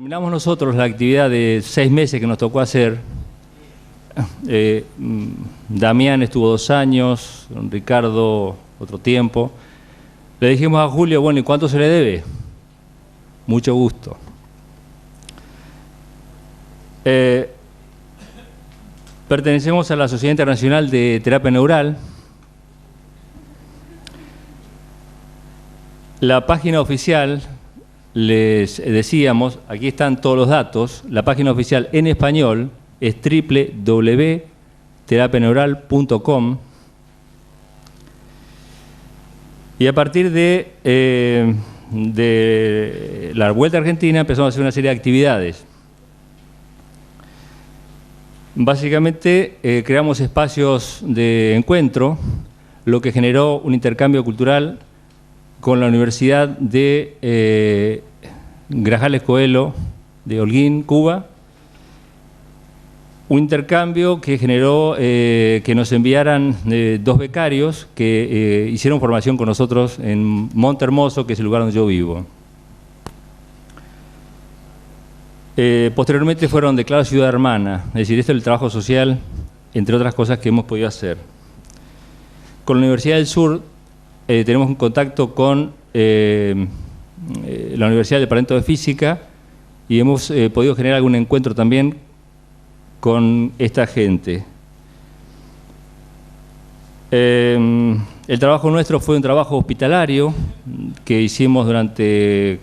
Terminamos nosotros la actividad de 6 meses que nos tocó hacer. Damián estuvo 2 años, Ricardo otro tiempo. Le dijimos a Julio, bueno, ¿y cuánto se le debe? Mucho gusto. Pertenecemos a la Sociedad Internacional de Terapia Neural. La página oficial, les decíamos, aquí están todos los datos, la página oficial en español es www.terapianeural.com y a partir de la Vuelta a Argentina empezamos a hacer una serie de actividades. Básicamente creamos espacios de encuentro, lo que generó un intercambio cultural con la Universidad de Grajales Coelho de Holguín, Cuba. Un intercambio que generó que nos enviaran 2 becarios que hicieron formación con nosotros en Monte Hermoso, que es el lugar donde yo vivo. Posteriormente fueron declarados ciudad hermana, es decir, este es el trabajo social, entre otras cosas que hemos podido hacer. Con la Universidad del Sur tenemos un contacto con la Universidad del Departamento de Física y hemos podido generar algún encuentro también con esta gente. El trabajo nuestro fue un trabajo hospitalario que hicimos durante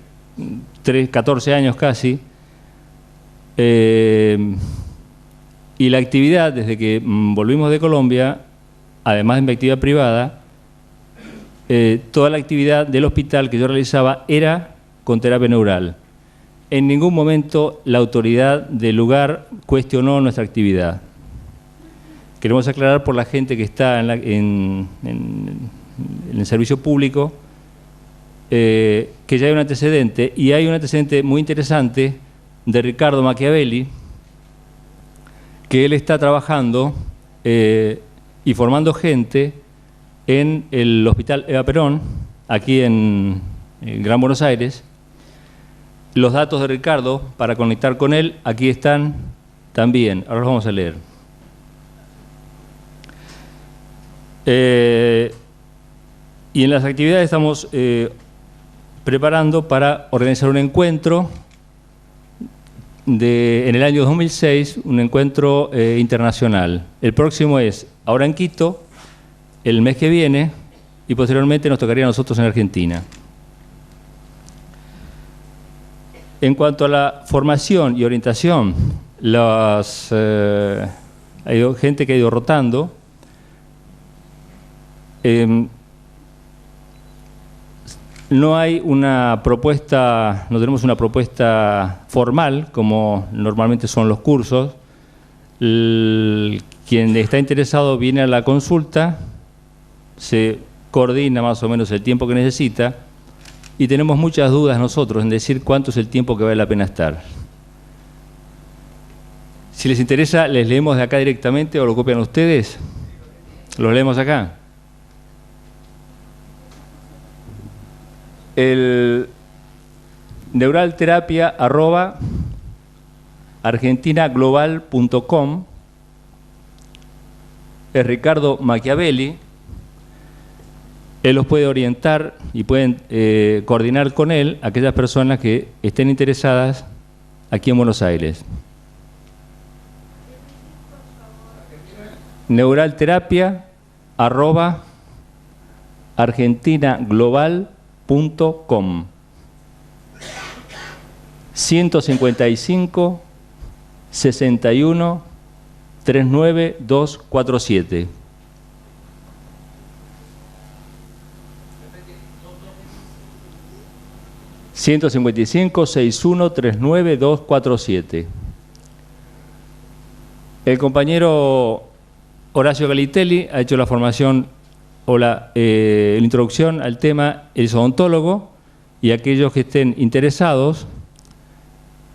14 años casi. Y la actividad, desde que volvimos de Colombia, además de mi actividad privada, toda la actividad del hospital que yo realizaba era con terapia neural. En ningún momento la autoridad del lugar cuestionó nuestra actividad. Queremos aclarar por la gente que está en el servicio público que ya hay un antecedente, y hay un antecedente muy interesante de Ricardo Machiavelli, que él está trabajando y formando gente en el Hospital Eva Perón, aquí en Gran Buenos Aires. Los datos de Ricardo para conectar con él, aquí están también. Ahora los vamos a leer. Y en las actividades estamos preparando para organizar un encuentro en el año 2006, un encuentro internacional. El próximo es ahora en Quito, el mes que viene, y posteriormente nos tocaría a nosotros en Argentina. En cuanto a la formación y orientación, hay gente que ha ido rotando. No hay una propuesta, no tenemos una propuesta formal, como normalmente son los cursos. Quien está interesado viene a la consulta, se coordina más o menos el tiempo que necesita, y tenemos muchas dudas nosotros en decir cuánto es el tiempo que vale la pena estar. Si les interesa, ¿les leemos de acá directamente o lo copian ustedes? ¿Lo leemos acá? El neuralterapia@argentinaglobal.com es Ricardo Machiavelli. Él los puede orientar y pueden coordinar con él a aquellas personas que estén interesadas aquí en Buenos Aires. neuralterapia@argentinaglobal.com 155 61 39 247. (155-61-39-247). El compañero Horacio Galitelli ha hecho la formación o la introducción al tema, es odontólogo, y aquellos que estén interesados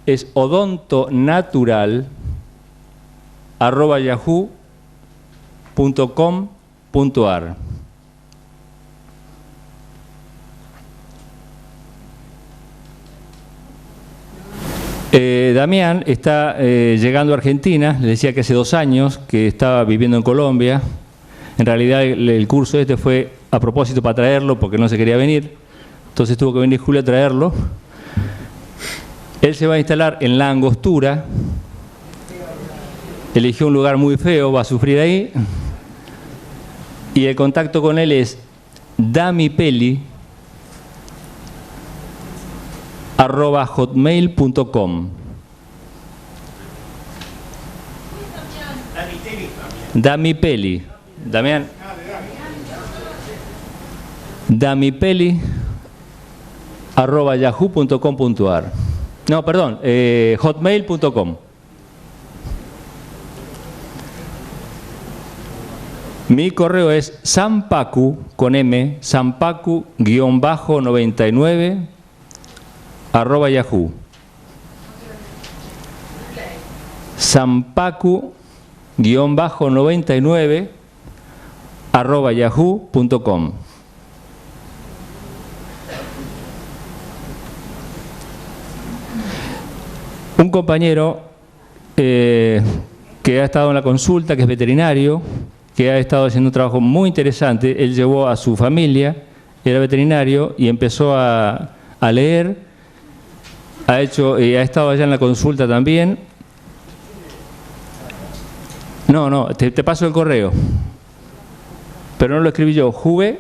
es odontonatural@yahoo.com.ar. Damián está llegando a Argentina, le decía que hace 2 años que estaba viviendo en Colombia. En realidad el curso este fue a propósito para traerlo porque no se quería venir, entonces tuvo que venir Julio a traerlo. Él se va a instalar en La Angostura, eligió un lugar muy feo, va a sufrir ahí, y el contacto con él es damipeli@hotmail.com. Damipeli, Damián. damipeli@yahoo.com.ar. No, perdón, hotmail.com. Mi correo es sampaku, con M, sampaku-99 @yahoo. sampaku-99 @yahoo.com. Un compañero que ha estado en la consulta, que es veterinario, que ha estado haciendo un trabajo muy interesante. Él llevó a su familia, era veterinario, y empezó a leer. Ha estado allá en la consulta también. No, te paso el correo. Pero no lo escribí yo. Juvet,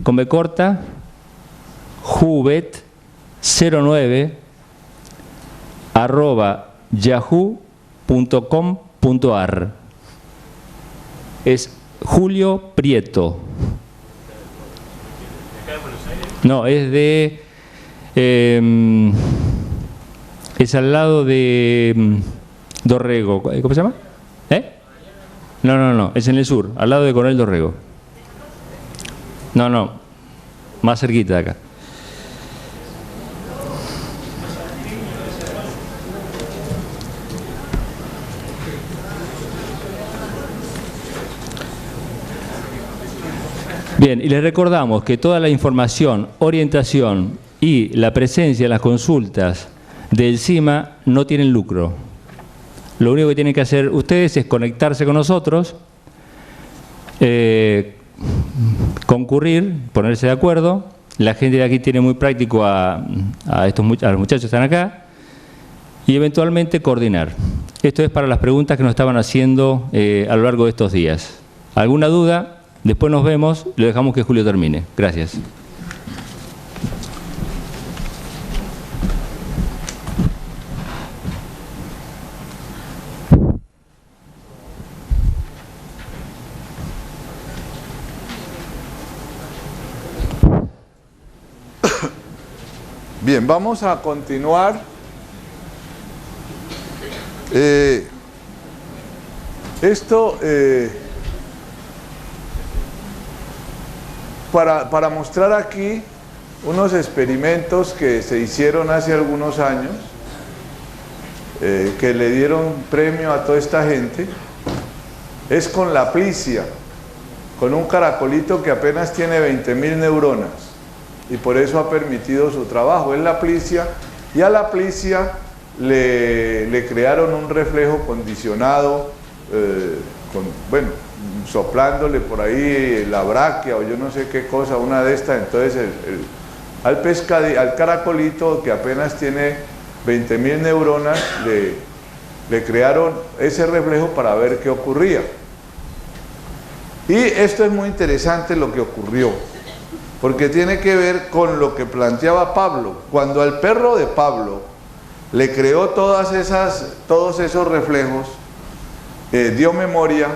con B corta, Juvet09 @yahoo.com.ar. Es Julio Prieto. No, es de... es al lado de Dorrego. ¿Cómo se llama? No, es en el sur, al lado de Coronel Dorrego. No, más cerquita de acá. Bien, y les recordamos que toda la información, orientación y la presencia en las consultas del CIMA no tienen lucro. Lo único que tienen que hacer ustedes es conectarse con nosotros, concurrir, ponerse de acuerdo. La gente de aquí tiene muy práctico a los muchachos que están acá, y eventualmente coordinar. Esto es para las preguntas que nos estaban haciendo a lo largo de estos días. ¿Alguna duda? Después nos vemos, lo dejamos que Julio termine. Gracias. Bien, vamos a continuar. Para mostrar aquí unos experimentos que se hicieron hace algunos años, que le dieron premio a toda esta gente, es con la plicia, con un caracolito que apenas tiene 20.000 neuronas, y por eso ha permitido su trabajo. Es la plicia, y a la plicia le crearon un reflejo condicionado, soplándole por ahí la bráquea o yo no sé qué cosa, una de estas. Entonces al caracolito, que apenas tiene 20.000 neuronas, le crearon ese reflejo para ver qué ocurría. Y esto es muy interesante lo que ocurrió, porque tiene que ver con lo que planteaba Pablo. Cuando al perro de Pablo le creó todos esos reflejos, dio memoria,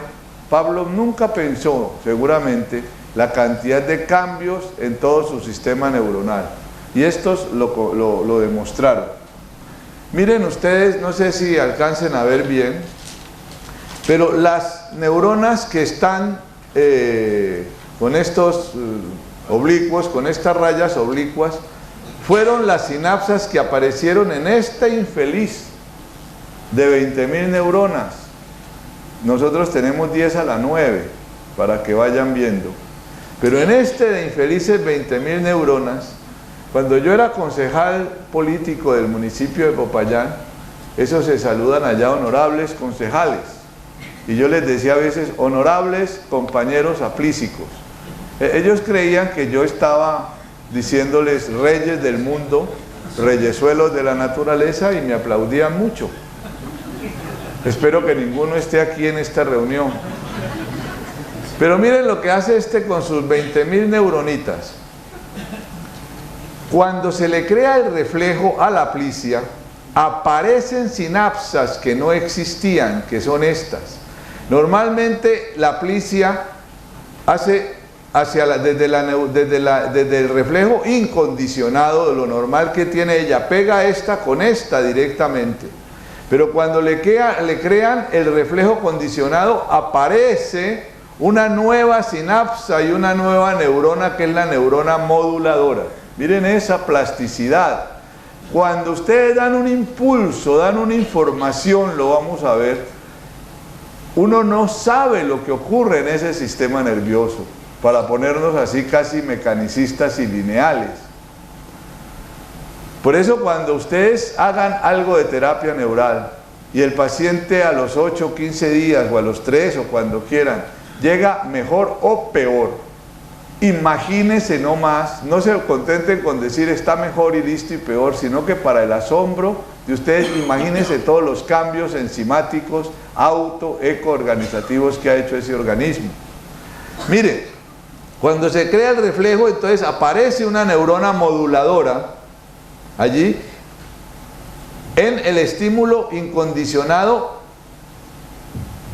Pablo nunca pensó, seguramente, la cantidad de cambios en todo su sistema neuronal. Y estos lo demostraron. Miren ustedes, no sé si alcancen a ver bien, pero las neuronas que están con estos oblicuos, con estas rayas oblicuas, fueron las sinapsas que aparecieron en este infeliz de 20.000 neuronas. Nosotros tenemos 10 a la 9, para que vayan viendo. Pero en este de infelices 20.000 neuronas, Cuando yo era concejal político del municipio de Popayán, esos se saludan allá, honorables concejales. Y yo les decía a veces, honorables compañeros aplísicos. Ellos creían que yo estaba diciéndoles reyes del mundo, reyesuelos de la naturaleza, y me aplaudían mucho. Espero que ninguno esté aquí en esta reunión. Pero miren lo que hace este con sus 20.000 neuronitas. Cuando se le crea el reflejo a la plicia, aparecen sinapsas que no existían, que son estas. Normalmente la plicia hace desde el reflejo incondicionado de lo normal que tiene ella, pega esta con esta directamente. Pero cuando le crean el reflejo condicionado, aparece una nueva sinapsa y una nueva neurona, que es la neurona moduladora. Miren esa plasticidad. Cuando ustedes dan un impulso, dan una información, lo vamos a ver, uno no sabe lo que ocurre en ese sistema nervioso, para ponernos así casi mecanicistas y lineales. Por eso cuando ustedes hagan algo de terapia neural y el paciente a los 8 o 15 días o a los 3 o cuando quieran llega mejor o peor, imagínense no más, no se contenten con decir está mejor y listo y peor, sino que para el asombro de ustedes imagínense todos los cambios enzimáticos, ecoorganizativos que ha hecho ese organismo. Mire, cuando se crea el reflejo, entonces aparece una neurona moduladora allí. En el estímulo incondicionado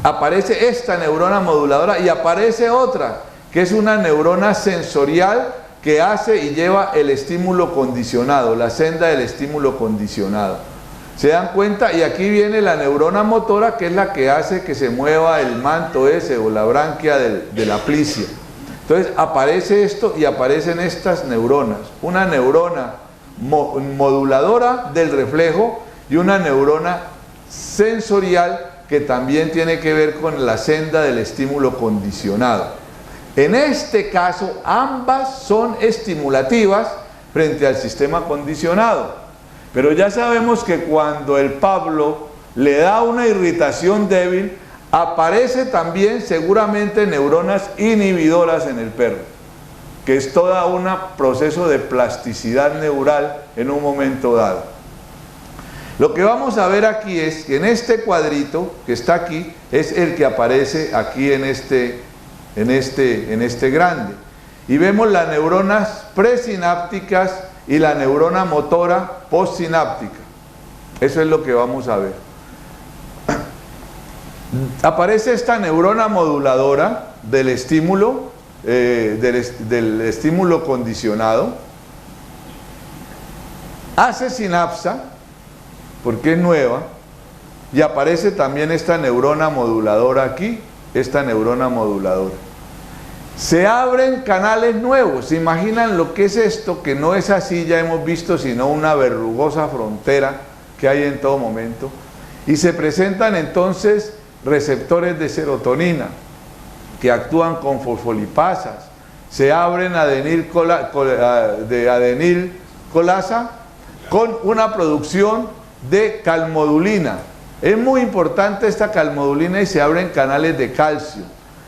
aparece esta neurona moduladora y aparece otra, que es una neurona sensorial que hace y lleva el estímulo condicionado, la senda del estímulo condicionado. ¿Se dan cuenta? Y aquí viene la neurona motora, que es la que hace que se mueva el manto ese o la branquia de la plicia. Entonces aparece esto y aparecen estas neuronas, una neurona moduladora del reflejo y una neurona sensorial que también tiene que ver con la senda del estímulo condicionado. En este caso, ambas son estimulativas frente al sistema condicionado. Pero ya sabemos que cuando el Pablo le da una irritación débil, aparece también seguramente neuronas inhibidoras en el perro, que es todo un proceso de plasticidad neural en un momento dado. Lo que vamos a ver aquí es que en este cuadrito que está aquí, es el que aparece aquí en este grande. Y vemos las neuronas presinápticas y la neurona motora postsináptica. Eso es lo que vamos a ver. Aparece esta neurona moduladora del estímulo, del estímulo condicionado. Hace sinapsa, porque es nueva, y aparece también esta neurona moduladora aquí, esta neurona moduladora. Se abren canales nuevos. ¿Se imaginan lo que es esto? Que no es así, ya hemos visto, sino una verrugosa frontera que hay en todo momento. Y se presentan entonces receptores de serotonina que actúan con fosfolipasas. Se abren de adenilcolasa con una producción de calmodulina. Es muy importante esta calmodulina y se abren canales de calcio.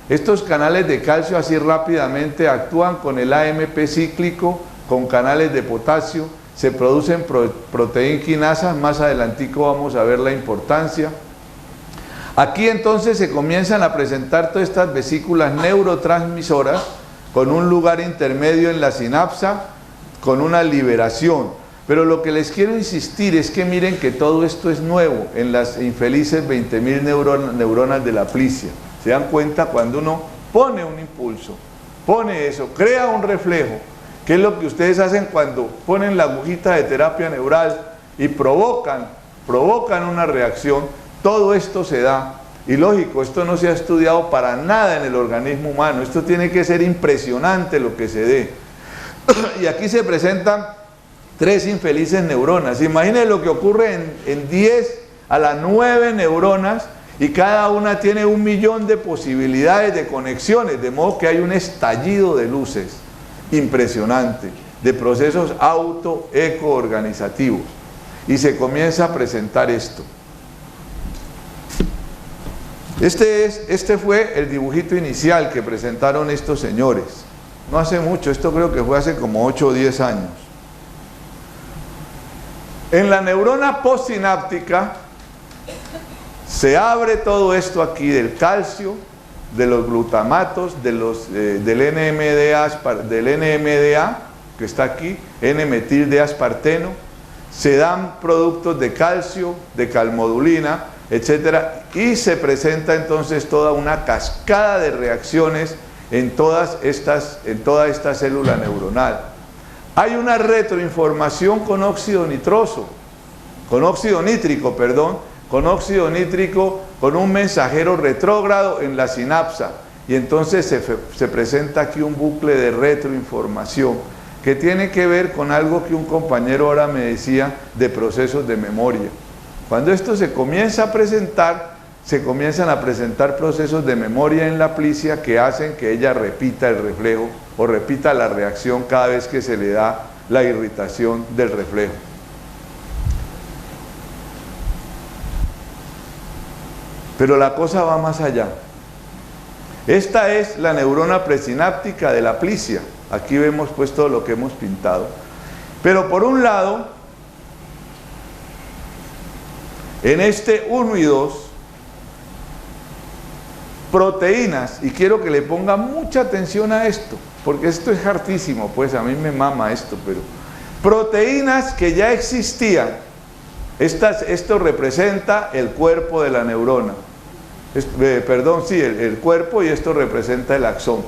Estos canales de calcio así rápidamente actúan con el AMP cíclico, con canales de potasio, se producen proteinquinasas, más adelantico vamos a ver la importancia. Aquí entonces se comienzan a presentar todas estas vesículas neurotransmisoras con un lugar intermedio en la sinapsa, con una liberación. Pero lo que les quiero insistir es que miren que todo esto es nuevo en las infelices 20.000 neuronas de la plicia. ¿Se dan cuenta? Cuando uno pone un impulso, pone eso, crea un reflejo, que es lo que ustedes hacen cuando ponen la agujita de terapia neural y provocan una reacción, todo esto se da. Y lógico, esto no se ha estudiado para nada en el organismo humano, esto tiene que ser impresionante lo que se dé. Y aquí se presentan 3 infelices neuronas. Imaginen lo que ocurre en 10 a las 9 neuronas, y cada una tiene 1 millón de posibilidades de conexiones, de modo que hay un estallido de luces impresionante. de procesos auto-eco-organizativos. Y se comienza a presentar esto. Este fue el dibujito inicial que presentaron estos señores. No hace mucho, esto creo que fue hace como 8 o 10 años. En la neurona postsináptica se abre todo esto aquí del calcio, de los glutamatos, del NMDA, que está aquí, N-metil de asparteno, se dan productos de calcio, de calmodulina, etcétera, y se presenta entonces toda una cascada de reacciones en toda esta célula neuronal. Hay una retroinformación con óxido nítrico, con un mensajero retrógrado en la sinapsa, y entonces se presenta aquí un bucle de retroinformación que tiene que ver con algo que un compañero ahora me decía de procesos de memoria. Cuando esto se comienza a presentar, se comienzan a presentar procesos de memoria en la plicia que hacen que ella repita el reflejo o repita la reacción cada vez que se le da la irritación del reflejo. Pero la cosa va más allá. Esta es la neurona presináptica de la plicia. Aquí vemos pues todo lo que hemos pintado. Pero por un lado, en este 1 y 2, proteínas, y quiero que le ponga mucha atención a esto, porque esto es hartísimo, pues a mí me mama esto, pero proteínas que ya existían, esto representa el cuerpo de la neurona, el cuerpo, y esto representa el axón.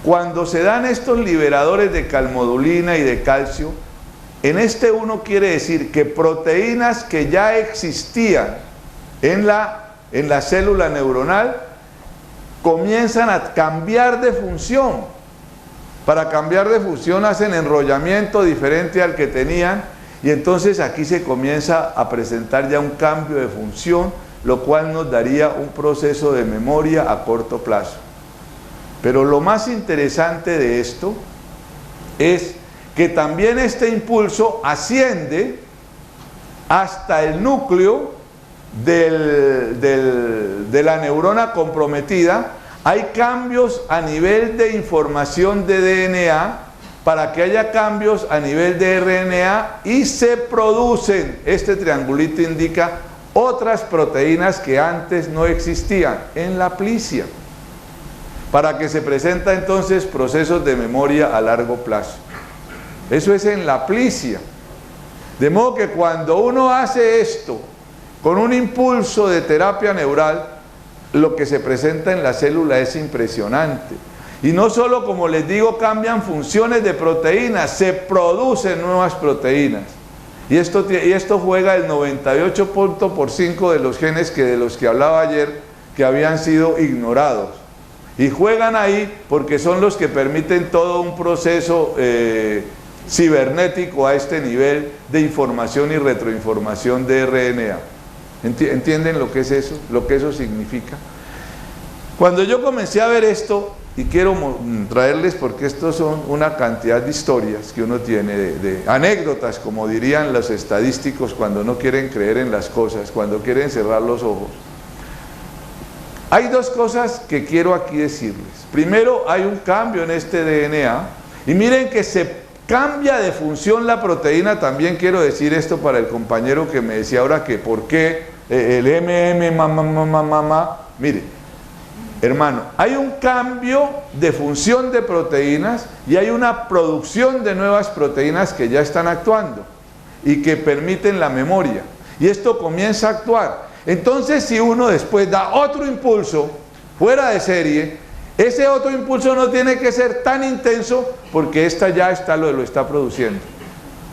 Cuando se dan estos liberadores de calmodulina y de calcio, en este 1 quiere decir que proteínas que ya existían en la célula neuronal comienzan a cambiar de función. Para cambiar de función hacen enrollamiento diferente al que tenían, y entonces aquí se comienza a presentar ya un cambio de función, lo cual nos daría un proceso de memoria a corto plazo. Pero lo más interesante de esto es que también este impulso asciende hasta el núcleo de la neurona comprometida. Hay cambios a nivel de información de DNA para que haya cambios a nivel de RNA, y se producen, este triangulito indica, otras proteínas que antes no existían en la plicia, para que se presenta entonces procesos de memoria a largo plazo. Eso es en la plicia. De modo que cuando uno hace esto con un impulso de terapia neural, lo que se presenta en la célula es impresionante. Y no solo, como les digo, cambian funciones de proteínas, se producen nuevas proteínas. Y esto juega el 98% de los genes de los que hablaba ayer, que habían sido ignorados. Y juegan ahí porque son los que permiten todo un proceso cibernético a este nivel de información y retroinformación de RNA. ¿Entienden lo que es eso? Lo que eso significa. Cuando yo comencé a ver esto, y quiero traerles, porque estos son una cantidad de historias que uno tiene, de anécdotas, como dirían los estadísticos cuando no quieren creer en las cosas, cuando quieren cerrar los ojos. Hay dos cosas que quiero aquí decirles. Primero, hay un cambio en este DNA, y miren que se cambia de función la proteína. También quiero decir esto para el compañero que me decía ahora que por qué el mire, hermano, hay un cambio de función de proteínas y hay una producción de nuevas proteínas que ya están actuando y que permiten la memoria, y esto comienza a actuar. Entonces, si uno después da otro impulso fuera de serie, ese otro impulso no tiene que ser tan intenso, porque esta ya lo está produciendo.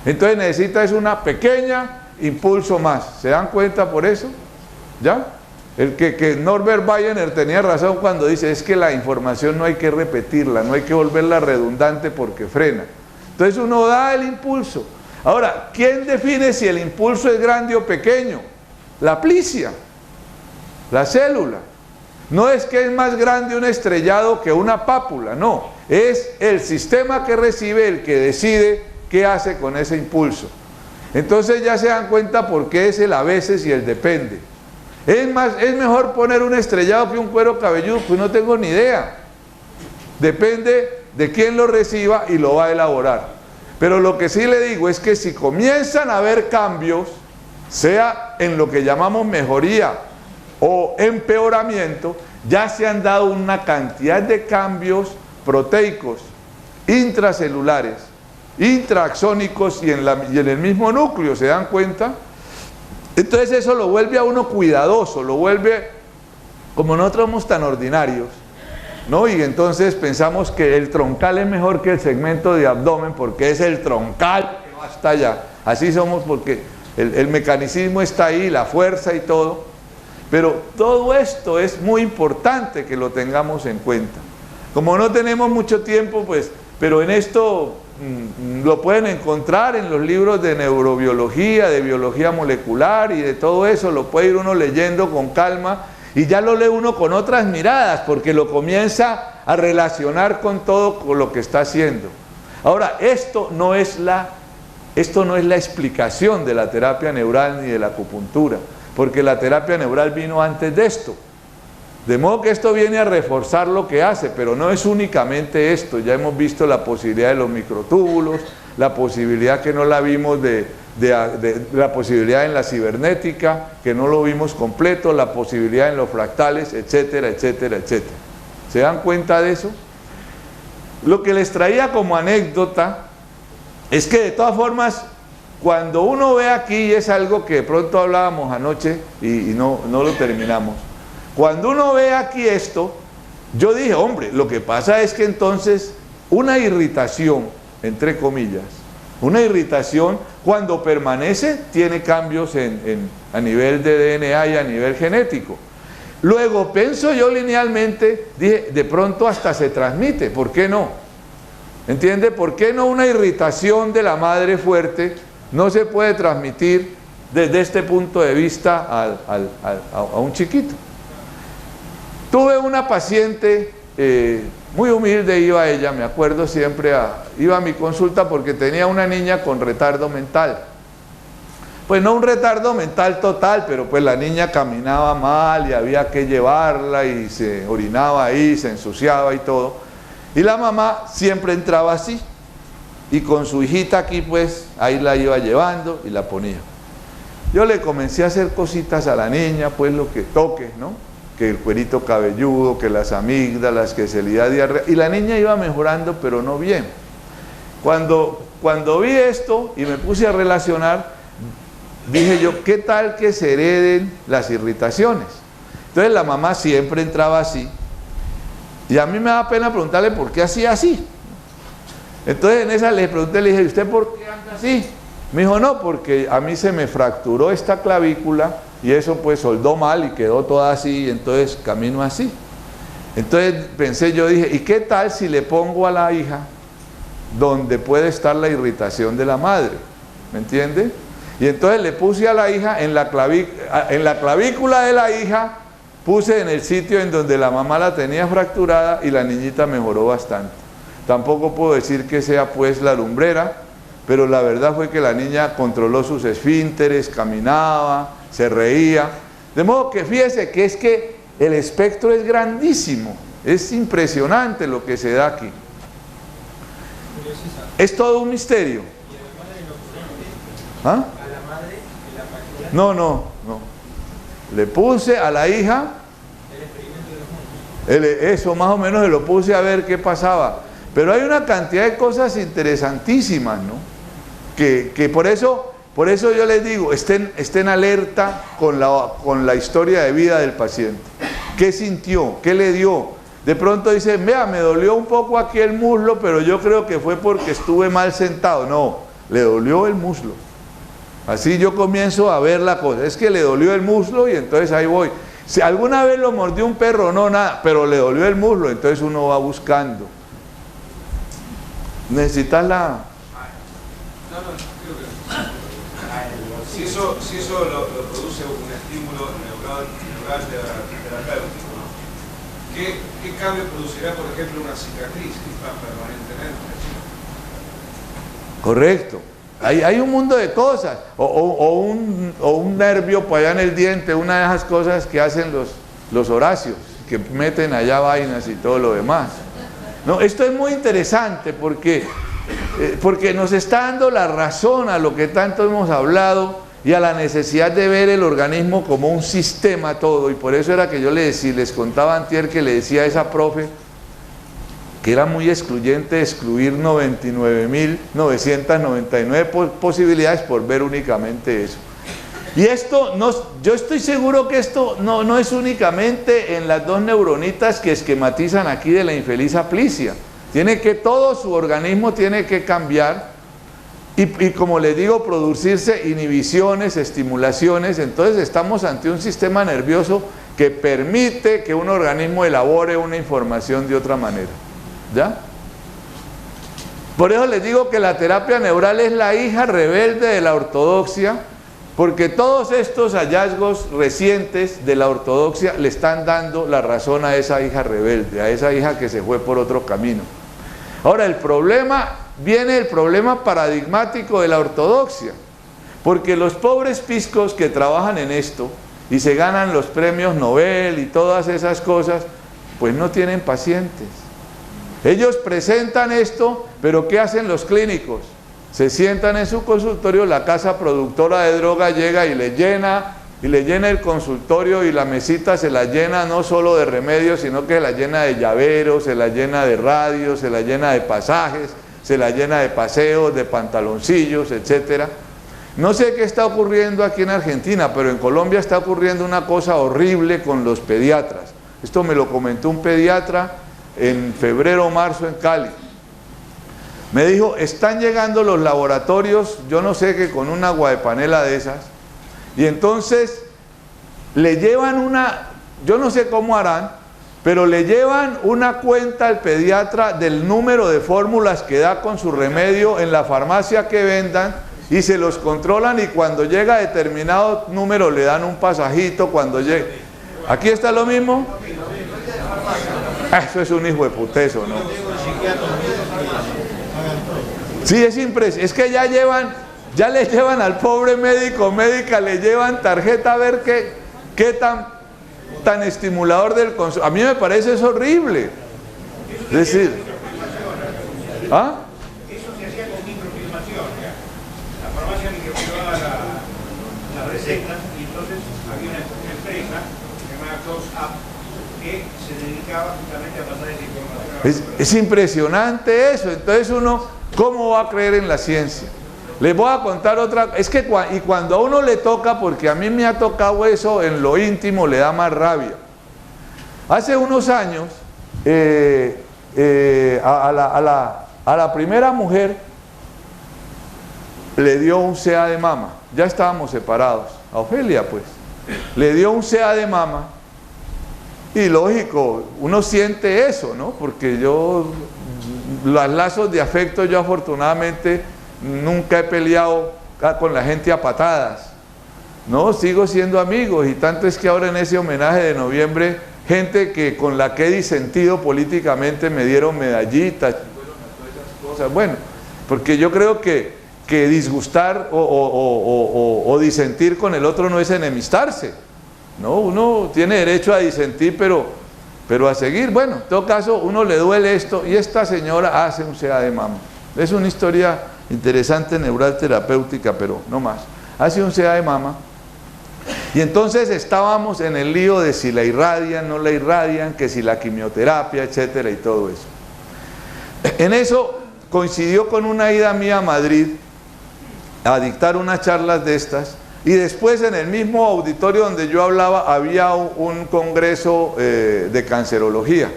Entonces necesita una pequeña impulso más. ¿Se dan cuenta por eso? ¿Ya? Que Norbert Wiener tenía razón cuando dice, es que la información no hay que repetirla, no hay que volverla redundante porque frena. Entonces uno da el impulso. Ahora, ¿quién define si el impulso es grande o pequeño? La plicia, la célula. No es que es más grande un estrellado que una pápula, no. es el sistema que recibe el que decide qué hace con ese impulso. Entonces ya se dan cuenta por qué es el a veces y el depende. Es mejor poner un estrellado que un cuero cabelludo, pues no tengo ni idea. Depende de quién lo reciba y lo va a elaborar. Pero lo que sí le digo es que si comienzan a haber cambios, sea en lo que llamamos mejoría o empeoramiento, ya se han dado una cantidad de cambios proteicos, intracelulares, intraaxónicos y en el mismo núcleo, ¿se dan cuenta? Entonces eso lo vuelve a uno cuidadoso, lo vuelve, como nosotros somos tan ordinarios, ¿no? Y entonces pensamos que el troncal es mejor que el segmento de abdomen porque es el troncal que va hasta allá. Así somos porque el mecanicismo está ahí, la fuerza y todo. Pero todo esto es muy importante que lo tengamos en cuenta. Como no tenemos mucho tiempo, pues, pero en esto lo pueden encontrar en los libros de neurobiología, de biología molecular y de todo eso, lo puede ir uno leyendo con calma y ya lo lee uno con otras miradas porque lo comienza a relacionar con todo con lo que está haciendo. Ahora, esto no es la explicación de la terapia neural ni de la acupuntura, porque la terapia neural vino antes de esto. De modo que esto viene a reforzar lo que hace, pero no es únicamente esto. Ya hemos visto la posibilidad de los microtúbulos, la posibilidad que no la vimos la posibilidad en la cibernética, que no lo vimos completo, la posibilidad en los fractales, etcétera, etcétera, etcétera. ¿Se dan cuenta de eso? Lo que les traía como anécdota es que de todas formas, cuando uno ve aquí, y es algo que de pronto hablábamos anoche y no lo terminamos, cuando uno ve aquí esto, yo dije, hombre, lo que pasa es que entonces una irritación, entre comillas, una irritación cuando permanece tiene cambios a nivel de DNA y a nivel genético. Luego pienso yo linealmente, dije, de pronto hasta se transmite, ¿por qué no? ¿Entiende? ¿Por qué no una irritación de la madre fuerte no se puede transmitir desde este punto de vista a un chiquito? Tuve una paciente muy humilde, iba ella, me acuerdo siempre, iba a mi consulta porque tenía una niña con retardo mental. Pues no un retardo mental total, pero pues la niña caminaba mal y había que llevarla y se orinaba ahí, se ensuciaba y todo. Y la mamá siempre entraba así y con su hijita aquí pues ahí la iba llevando y la ponía. Yo le comencé a hacer cositas a la niña, pues lo que toque, ¿no? Que el cuerito cabelludo, que las amígdalas, que se le da diarrea, y la niña iba mejorando, pero no bien. Cuando vi esto y me puse a relacionar, dije yo, ¿qué tal que se hereden las irritaciones? Entonces la mamá siempre entraba así, y a mí me da pena preguntarle por qué hacía así. Entonces en esa le pregunté, le dije, ¿y usted por qué anda así? Me dijo, no, porque a mí se me fracturó esta clavícula, y eso pues soldó mal y quedó toda así, y entonces camino así. Entonces pensé, yo dije, ¿y qué tal si le pongo a la hija donde puede estar la irritación de la madre? ¿Me entiende? Y entonces le puse a la hija en la clavícula de la hija, puse en el sitio en donde la mamá la tenía fracturada y la niñita mejoró bastante. Tampoco puedo decir que sea pues la lumbrera, pero la verdad fue que la niña controló sus esfínteres, caminaba, se reía. De modo que fíjese que es que el espectro es grandísimo, es impresionante lo que se da aquí. Es todo un misterio. ¿Ah? No. Le puse a la hija, eso más o menos se lo puse a ver qué pasaba. Pero hay una cantidad de cosas interesantísimas, ¿no? Que por eso yo les digo, estén alerta con la historia de vida del paciente. ¿Qué sintió? ¿Qué le dio? De pronto dice, vea, me dolió un poco aquí el muslo, pero yo creo que fue porque estuve mal sentado. No, le dolió el muslo. Así yo comienzo a ver la cosa. Es que le dolió el muslo y entonces ahí voy. Si alguna vez lo mordió un perro, no, nada, pero le dolió el muslo, entonces uno va buscando. ¿Necesitas la...? Si eso lo produce un estímulo neural terapéutico, ¿Qué cambio producirá, por ejemplo, una cicatriz que está permanentemente? Correcto. Hay un mundo de cosas. O un nervio por allá en el diente, una de esas cosas que hacen los Horacios, que meten allá vainas y todo lo demás. No, esto es muy interesante porque nos está dando la razón a lo que tanto hemos hablado y a la necesidad de ver el organismo como un sistema todo. Y por eso era que yo les contaba antier que le decía a esa profe que era muy excluyente excluir 99.999 posibilidades por ver únicamente eso. Y esto, yo estoy seguro que esto no es únicamente en las dos neuronitas que esquematizan aquí de la infeliz Aplicia. Todo su organismo tiene que cambiar y como les digo, producirse inhibiciones, estimulaciones. Entonces estamos ante un sistema nervioso que permite que un organismo elabore una información de otra manera. ¿Ya? Por eso les digo que la terapia neural es la hija rebelde de la ortodoxia, porque todos estos hallazgos recientes de la ortodoxia le están dando la razón a esa hija rebelde, a esa hija que se fue por otro camino. Ahora viene el problema paradigmático de la ortodoxia, porque los pobres piscos que trabajan en esto y se ganan los premios Nobel y todas esas cosas, pues no tienen pacientes. Ellos presentan esto, pero ¿qué hacen los clínicos? Se sientan en su consultorio, la casa productora de droga llega y le llena el consultorio y la mesita se la llena no solo de remedios, sino que se la llena de llaveros, se la llena de radios, se la llena de pasajes, se la llena de paseos, de pantaloncillos, etcétera. No sé qué está ocurriendo aquí en Argentina, pero en Colombia está ocurriendo una cosa horrible con los pediatras. Esto me lo comentó un pediatra en febrero o marzo en Cali. Me dijo, están llegando los laboratorios, yo no sé, que con un agua de panela de esas, y entonces le llevan yo no sé cómo harán, pero le llevan una cuenta al pediatra del número de fórmulas que da con su remedio en la farmacia que vendan, y se los controlan, y cuando llega a determinado número le dan un pasajito cuando llegue. ¿Aquí está lo mismo? Eso es un hijo de putezo, ¿no? Sí, es impresionante. Es que ya le llevan al pobre médico, médica, le llevan tarjeta a ver qué tan estimulador del consumo. A mí me parece eso horrible. Es decir, ¿ah? Eso se hacía con microfilmación, ¿ya? La farmacia microfilmaba las recetas y entonces había una empresa llamada Close Up que se dedicaba justamente a pasar esa información. Es impresionante eso. Entonces uno, ¿cómo va a creer en la ciencia? Les voy a contar otra, es que cuando a uno le toca, porque a mí me ha tocado eso en lo íntimo, le da más rabia. Hace unos años, a la primera mujer le dio un CA de mama, ya estábamos separados, a Ofelia pues, le dio un CA de mama, y lógico, uno siente eso, ¿no? Porque los lazos de afecto, yo afortunadamente nunca he peleado con la gente a patadas, no, sigo siendo amigos, y tanto es que ahora en ese homenaje de noviembre, gente con la que he disentido políticamente me dieron medallitas, cosas. Bueno, porque yo creo que disgustar o disentir con el otro no es enemistarse, no, uno tiene derecho a disentir, pero a seguir. Bueno, en todo caso, uno le duele esto, y esta señora hace un CA de mama. Es una historia interesante neural terapéutica, pero no más. Hace un CA de mama, y entonces estábamos en el lío de si la irradian, no la irradian, que si la quimioterapia, etcétera, y todo eso. En eso coincidió con una ida mía a Madrid a dictar unas charlas de estas, y después en el mismo auditorio donde yo hablaba había un congreso de cancerología.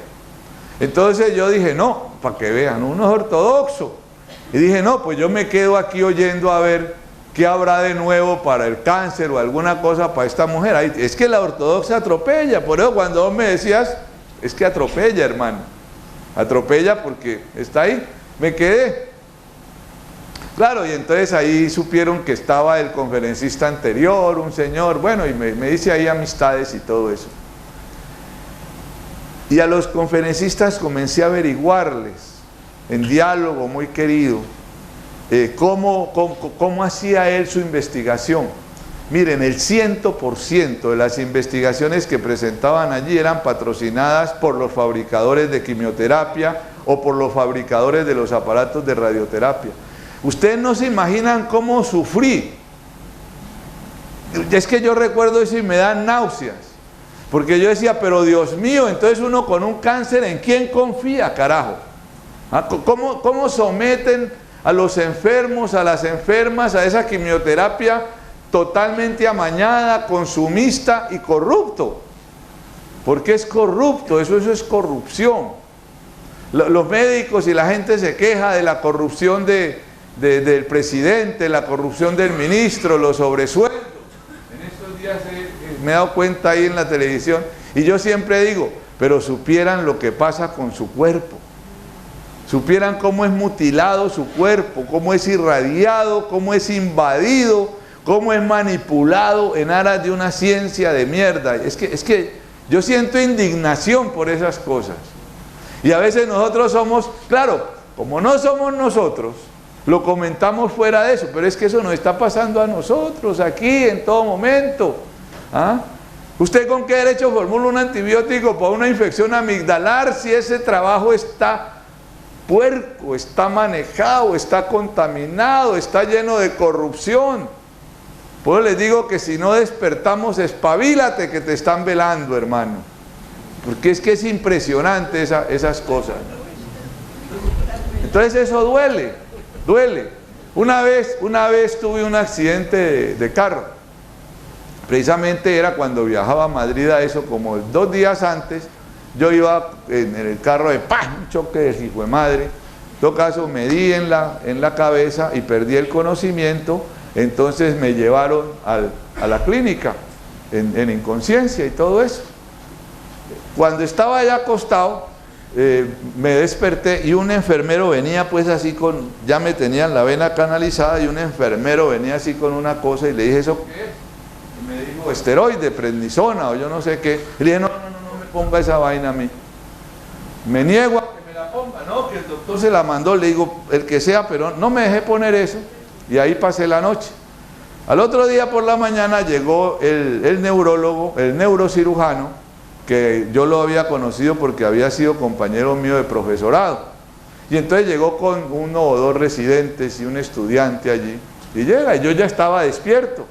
Entonces yo dije, no, para que vean, uno es ortodoxo, y dije, no, pues yo me quedo aquí oyendo a ver qué habrá de nuevo para el cáncer o alguna cosa para esta mujer. Es que la ortodoxia atropella, por eso cuando vos me decías, es que atropella, hermano, atropella porque está ahí, me quedé. Claro, y entonces ahí supieron que estaba el conferencista anterior, un señor, bueno, y me hice ahí amistades y todo eso. Y a los conferencistas comencé a averiguarles, en diálogo muy querido, cómo hacía él su investigación. Miren, el 100% de las investigaciones que presentaban allí eran patrocinadas por los fabricadores de quimioterapia o por los fabricadores de los aparatos de radioterapia. Ustedes no se imaginan cómo sufrí. Es que yo recuerdo eso y me dan náuseas, porque yo decía, pero Dios mío, entonces uno con un cáncer, ¿en quién confía, carajo? ¿Cómo someten a los enfermos, a las enfermas, a esa quimioterapia totalmente amañada, consumista y corrupto? Porque es corrupto, eso es corrupción. Los médicos y la gente se queja de la corrupción del presidente, la corrupción del ministro, los sobresueldos. En estos días me he dado cuenta ahí en la televisión, y yo siempre digo, pero supieran lo que pasa con su cuerpo, supieran cómo es mutilado su cuerpo, cómo es irradiado, cómo es invadido, cómo es manipulado en aras de una ciencia de mierda. Es que yo siento indignación por esas cosas. Y a veces nosotros somos, claro, como no somos nosotros, lo comentamos fuera de eso, pero es que eso nos está pasando a nosotros aquí en todo momento. ¿Ah? ¿Usted con qué derecho formula un antibiótico para una infección amigdalar si ese trabajo está puerco, está manejado, está contaminado, está lleno de corrupción? Pues les digo que si no despertamos, espabilate que te están velando, hermano. Porque es que es impresionante esas cosas. Entonces eso duele, duele. Una vez tuve un accidente de carro. Precisamente era cuando viajaba a Madrid a eso, como 2 días antes, yo iba en el carro de ¡pam! Un choque de hijo de madre. En todo caso me di en la cabeza y perdí el conocimiento. Entonces me llevaron a la clínica en inconsciencia y todo eso. Cuando estaba ya acostado, me desperté y un enfermero venía pues así ya me tenían la vena canalizada, y un enfermero venía así con una cosa, y le dije, ¿eso qué es? Y me dijo, esteroide, prednisona o yo no sé qué. Y le dije, no me ponga esa vaina a mí. Me niego a que me la ponga, no, que el doctor se la mandó. Le digo, el que sea, pero no me dejé poner eso. Y ahí pasé la noche. Al otro día por la mañana llegó el neurólogo, el neurocirujano, que yo lo había conocido porque había sido compañero mío de profesorado. Y entonces llegó con 1 o 2 residentes y un estudiante allí. Y llega, y yo ya estaba despierto.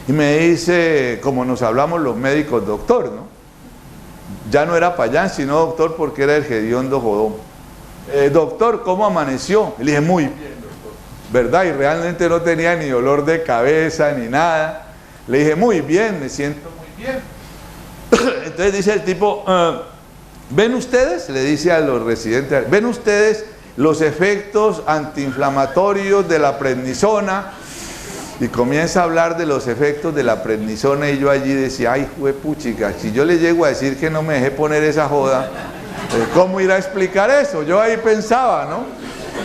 Y me dice, como nos hablamos los médicos, doctor, ¿no? Ya no era Payán, sino doctor, porque era el hediondo Jodón. Doctor, ¿cómo amaneció? Y le dije, muy bien, doctor. ¿Verdad? Y realmente no tenía ni dolor de cabeza ni nada. Le dije, muy bien, me siento muy bien. Entonces dice el tipo, ¿ven ustedes? Le dice a los residentes, ¿ven ustedes los efectos antiinflamatorios de la prednisona? Y comienza a hablar de los efectos de la prednisona, y yo allí decía, ay, juepuchica, si yo le llego a decir que no me dejé poner esa joda, ¿cómo irá a explicar eso? Yo ahí pensaba, ¿no?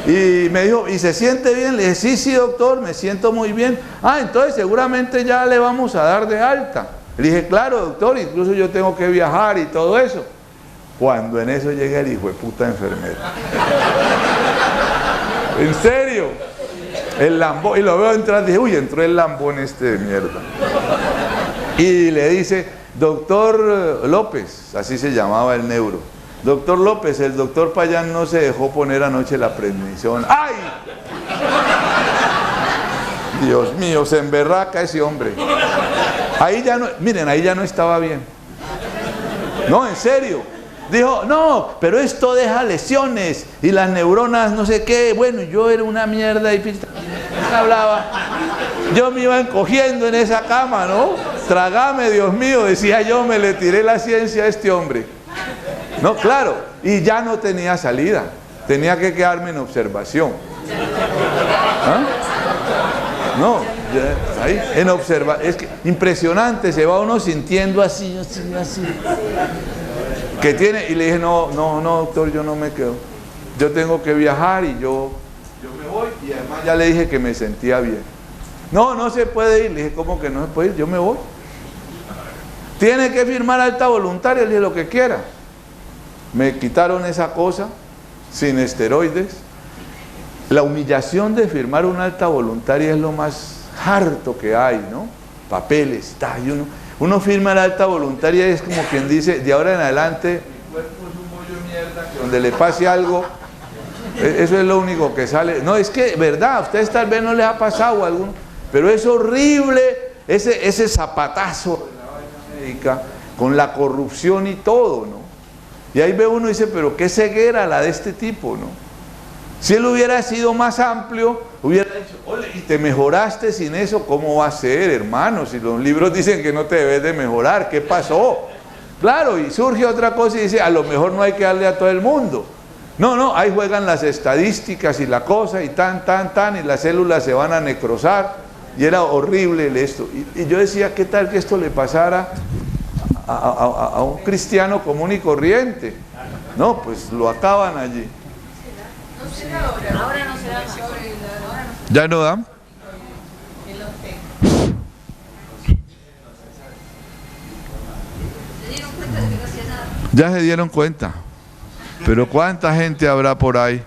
Y me dijo, ¿y se siente bien? Le dije, sí, doctor, me siento muy bien. Ah, entonces seguramente ya le vamos a dar de alta. Le dije, claro, doctor, incluso yo tengo que viajar y todo eso. Cuando en eso llega el hijo de puta enfermero. ¿En serio? El lambón, y lo veo entrar, dije, uy, entró el lambón este de mierda. Y le dice, doctor López, así se llamaba el neuro. Doctor López, el doctor Payán no se dejó poner anoche la prednisona. ¡Ay! Dios mío, se emberraca ese hombre. Ahí ya no, miren, ahí ya no estaba bien. No, en serio. Dijo, no, pero esto deja lesiones y las neuronas no sé qué. Bueno, yo era una mierda y hablaba. Yo me iba encogiendo en esa cama, ¿no? Tragame, Dios mío, decía yo, me le tiré la ciencia a este hombre. No, claro, y ya no tenía salida. Tenía que quedarme en observación. ¿Ah? No, ya, ahí, en observación. Es que impresionante, se va uno sintiendo así. Que tiene, y le dije, no, doctor, yo no me quedo. Yo tengo que viajar y yo me voy, y además ya le dije que me sentía bien. No se puede ir. Le dije, ¿cómo que no se puede ir? Yo me voy. Tiene que firmar alta voluntaria, le dije, lo que quiera. Me quitaron esa cosa sin esteroides. La humillación de firmar una alta voluntaria es lo más harto que hay, ¿no? Papeles, y uno firma la alta voluntaria y es como quien dice, de ahora en adelante, mi cuerpo es un bollo de mierda, que donde le pase algo, eso es lo único que sale. No, es que, verdad, a ustedes tal vez no les ha pasado alguno, pero es horrible ese zapatazo de la vaina médica, con la corrupción y todo, ¿no? Y ahí ve uno y dice, pero qué ceguera la de este tipo, ¿no? Si él hubiera sido más amplio, hubiera dicho, ole, y te mejoraste sin eso, ¿cómo va a ser, hermano? Si los libros dicen que no te debes de mejorar, ¿qué pasó? Claro, y surge otra cosa y dice, a lo mejor no hay que darle a todo el mundo. No, ahí juegan las estadísticas y la cosa, y y las células se van a necrosar, y era horrible esto. Y yo decía, ¿qué tal que esto le pasara a un cristiano común y corriente? No, pues lo acaban allí. Ahora no se da más. ¿Ya no dan? Ya se dieron cuenta. Pero ¿cuánta gente habrá por ahí?